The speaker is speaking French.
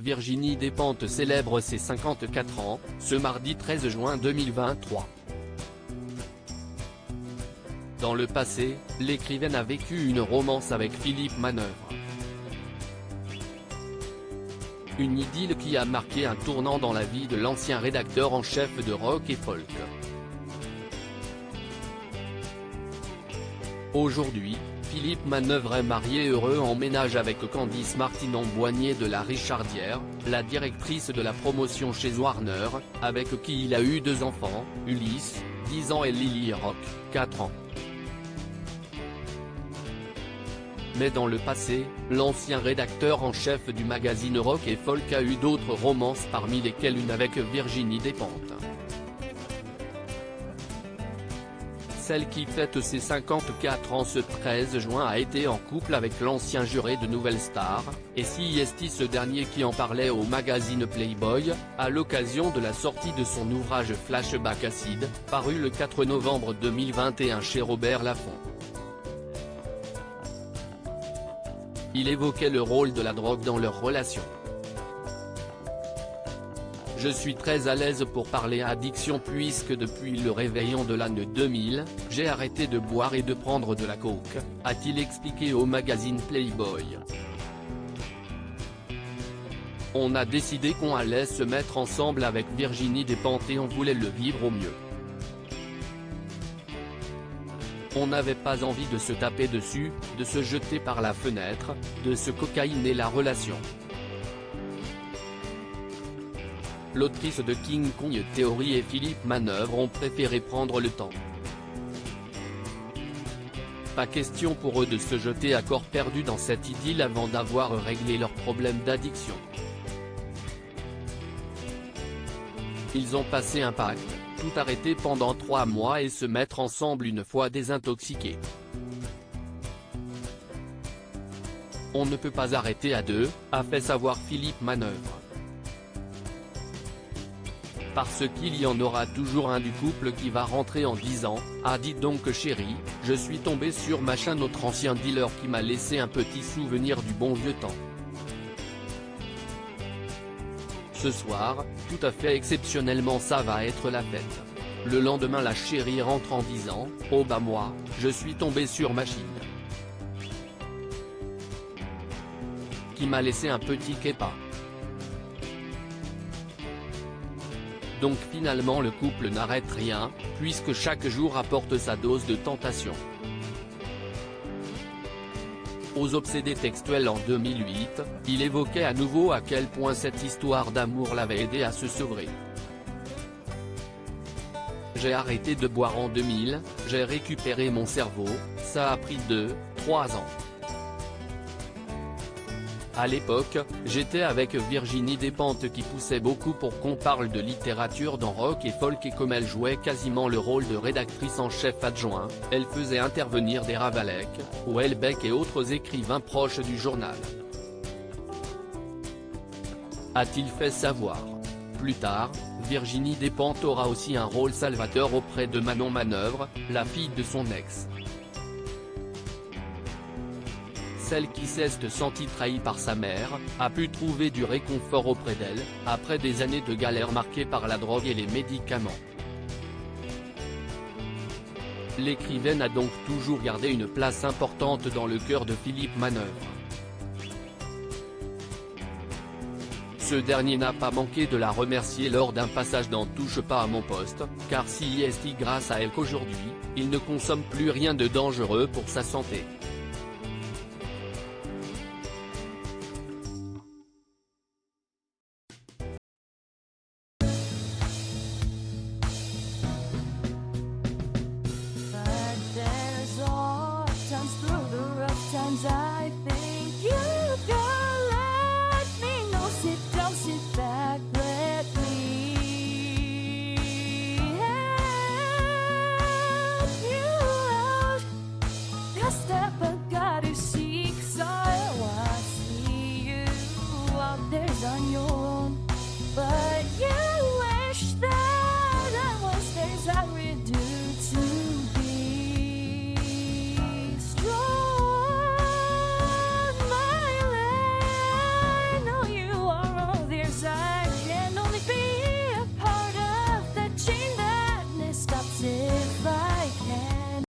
Virginie Despentes célèbre ses 54 ans, ce mardi 13 juin 2023. Dans le passé, l'écrivaine a vécu une romance avec Philippe Manœuvre. Une idylle qui a marqué un tournant dans la vie de l'ancien rédacteur en chef de Rock et Folk. Aujourd'hui, Philippe Manœuvre est marié heureux en ménage avec Candice Martinon-Boignet de la Richardière, la directrice de la promotion chez Warner, avec qui il a eu 2 enfants, Ulysse, 10 ans et Lily Rock, 4 ans. Mais dans le passé, l'ancien rédacteur en chef du magazine Rock et Folk a eu d'autres romances, parmi lesquelles une avec Virginie Despentes. Celle qui fête ses 54 ans ce 13 juin a été en couple avec l'ancien juré de Nouvelle Star, et c'est ce dernier qui en parlait au magazine Playboy, à l'occasion de la sortie de son ouvrage Flashback Acide, paru le 4 novembre 2021 chez Robert Laffont. Il évoquait le rôle de la drogue dans leur relation. Je suis très à l'aise pour parler addiction puisque depuis le réveillon de l'année 2000, j'ai arrêté de boire et de prendre de la coke, a-t-il expliqué au magazine Playboy. On a décidé qu'on allait se mettre ensemble avec Virginie Despentes et on voulait le vivre au mieux. On n'avait pas envie de se taper dessus, de se jeter par la fenêtre, de se cocaïner la relation. L'autrice de King Kong Theory et Philippe Manœuvre ont préféré prendre le temps. Pas question pour eux de se jeter à corps perdu dans cette idylle avant d'avoir réglé leurs problèmes d'addiction. Ils ont passé un pacte, tout arrêter pendant 3 mois et se mettre ensemble une fois désintoxiqués. On ne peut pas arrêter à 2, a fait savoir Philippe Manœuvre. Parce qu'il y en aura toujours un du couple qui va rentrer en disant « Ah dis donc chérie, je suis tombé sur machin notre ancien dealer qui m'a laissé un petit souvenir du bon vieux temps. » Ce soir, tout à fait exceptionnellement ça va être la fête. Le lendemain la chérie rentre en disant « Oh bah moi, je suis tombé sur machine. Qui m'a laissé un petit képa. » Donc finalement le couple n'arrête rien, puisque chaque jour apporte sa dose de tentation. Aux obsédés textuels en 2008, il évoquait à nouveau à quel point cette histoire d'amour l'avait aidé à se sevrer. J'ai arrêté de boire en 2000, j'ai récupéré mon cerveau, ça a pris 2-3 ans. À l'époque, j'étais avec Virginie Despentes qui poussait beaucoup pour qu'on parle de littérature dans Rock et Folk et comme elle jouait quasiment le rôle de rédactrice en chef adjoint, elle faisait intervenir des Ravalek, Houellebecq et autres écrivains proches du journal. A-t-il fait savoir. Plus tard, Virginie Despentes aura aussi un rôle salvateur auprès de Manon Manœuvre, la fille de son ex. Celle qui s'est sentie trahie par sa mère, a pu trouver du réconfort auprès d'elle, après des années de galère marquées par la drogue et les médicaments. L'écrivaine a donc toujours gardé une place importante dans le cœur de Philippe Manœuvre. Ce dernier n'a pas manqué de la remercier lors d'un passage dans Touche pas à mon poste, car c'est grâce à elle qu'aujourd'hui, il ne consomme plus rien de dangereux pour sa santé.